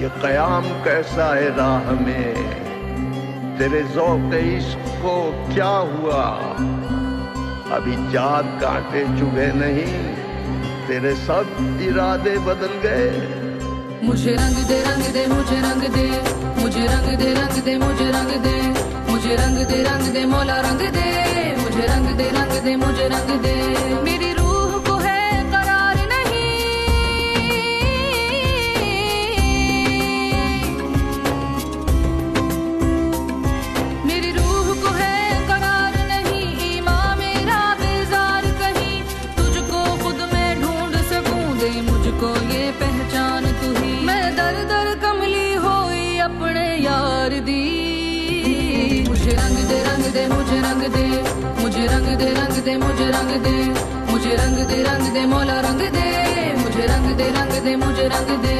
ये कयाम कैसा है राह में, तेरे ज़ौक़ इश्क़ को क्या हुआ। अभी चाँद कांटे चुभे नहीं, तेरे सब इरादे बदल गए। मुझे रंग दे रंग दे मुझे रंग दे, मुझे रंग दे रंग दे मुझे रंग दे, मुझे रंग दे मौला रंग दे, मुझे रंग दे मुझे रंग दे। मेरी रूह को है करार नहीं, मेरी रूह को है करार नहीं, ईमान मेरा बेजार कहीं, तुझको खुद में ढूंढ सकूं, दे मुझको ये पहचान तू ही। मैं दर दर कमली होई अपने यार दी। मुझे रंग दे मुझे रंग दे, मुझे रंग दे मुझे रंग दे, मुझे रंग दे मौला रंग दे, मुझे रंग दे मुझे रंग दे।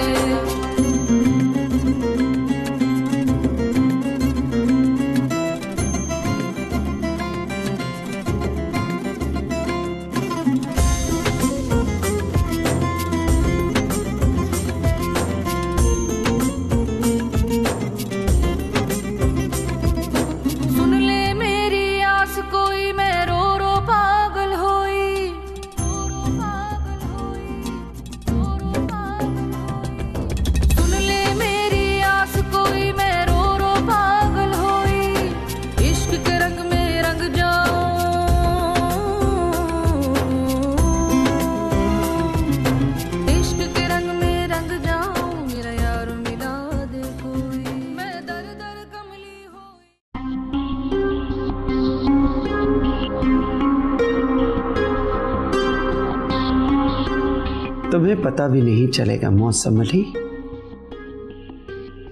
तुम्हें पता भी नहीं चलेगा मौसम अली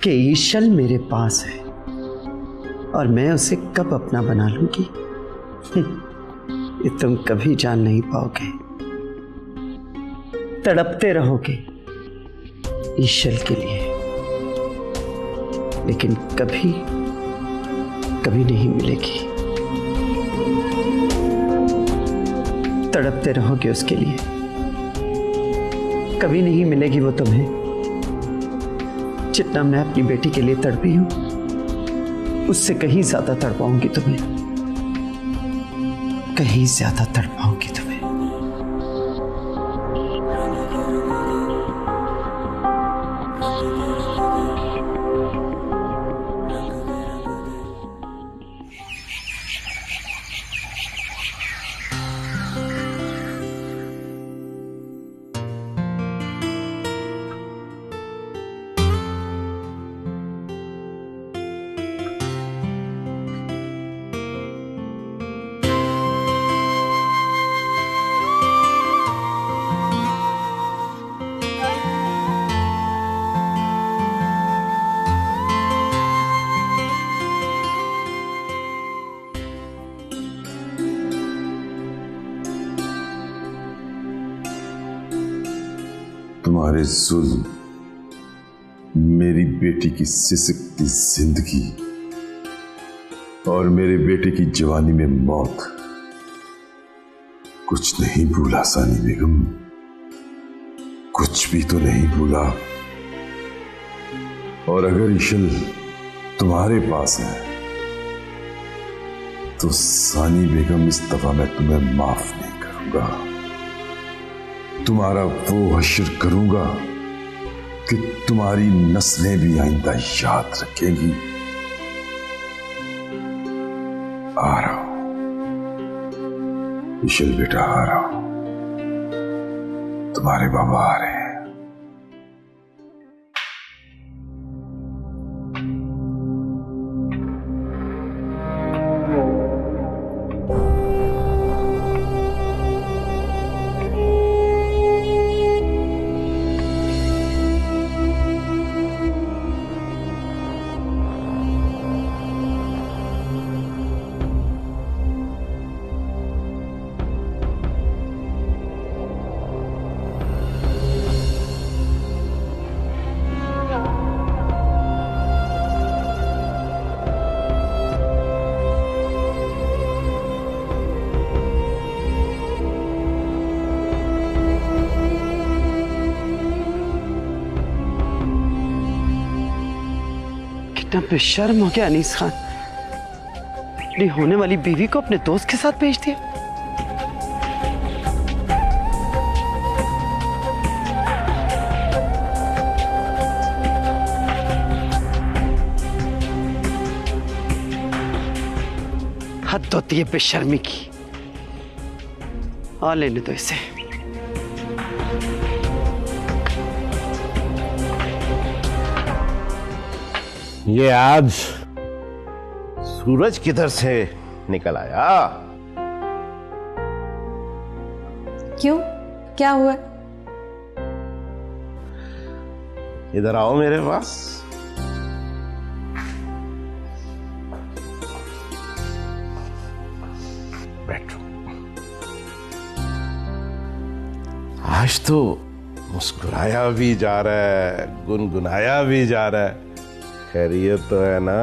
कि ईशल मेरे पास है और मैं उसे कब अपना बना लूंगी, ये तुम कभी जान नहीं पाओगे। तड़पते रहोगे ईशल के लिए, लेकिन कभी कभी नहीं मिलेगी। तड़पते रहोगे उसके लिए, कभी नहीं मिलेगी वो तुम्हें जितना मैं अपनी बेटी के लिए तड़पी हूं, उससे कहीं ज्यादा तड़पाऊंगी तुम्हें, कहीं ज्यादा तड़पाऊंगी तुम्हें। तुम्हारे जुल्म मेरी बेटी की सिसकती जिंदगी और मेरे बेटे की जवानी में मौत कुछ नहीं भूला सानी बेगम, कुछ भी तो नहीं भूला। और अगर ईशल तुम्हारे पास है तो सानी बेगम इस दफा मैं तुम्हें माफ नहीं करूंगा। तुम्हारा वो हश्र करूंगा कि तुम्हारी नस्लें भी आइंदा याद रखेंगी। आ रहा हूं ईशल बेटा, आ रहा हूं, तुम्हारे बाबा आ रहे हैं। कितना बेशर्म हो गया अनीस खान, अपनी होने वाली बीवी को अपने दोस्त के साथ भेज दिया। हद होती है बेशर्मी की। आ लेने दो इसे। ये आज सूरज किधर से निकल आया? क्यों, क्या हुआ? इधर आओ मेरे पास। बैठो। आज तो मुस्कुराया भी जा रहा है, गुनगुनाया भी जा रहा है। खैरियत तो है ना?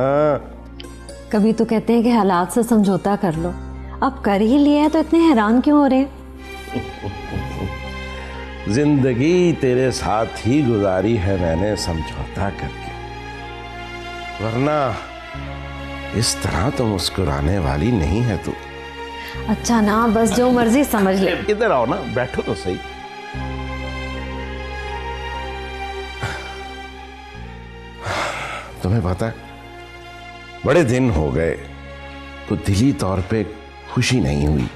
कभी तो कहते हैं कि हालात से समझौता कर लो, अब कर ही लिया है तो इतने हैरान क्यों हो रहे हैं? जिंदगी तेरे साथ ही गुजारी है मैंने समझौता करके, वरना इस तरह तो मुस्कुराने वाली नहीं है तू। अच्छा ना, बस जो मर्जी समझ ले। इधर आओ ना, बैठो तो सही। तुम्हें पता है, बड़े दिन हो गए तो दिली तौर पे खुशी नहीं हुई।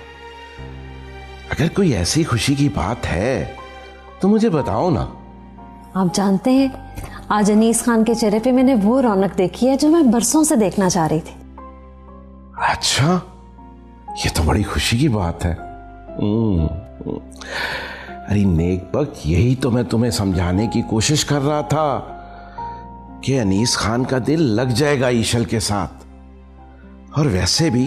अगर कोई ऐसी खुशी की बात है तो मुझे बताओ ना। आप जानते हैं, आज अनीस खान के चेहरे पे मैंने वो रौनक देखी है जो मैं बरसों से देखना चाह रही थी। अच्छा, ये तो बड़ी खुशी की बात है। अरे नेक वक्त, यही तो मैं तुम्हें समझाने की कोशिश कर रहा था कि अनीस खान का दिल लग जाएगा ईशल के साथ। और वैसे भी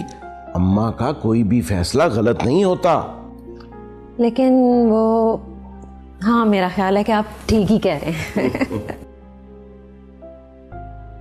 अम्मा का कोई भी फैसला गलत नहीं होता। लेकिन वो, हाँ, मेरा ख्याल है कि आप ठीक ही कह रहे हैं।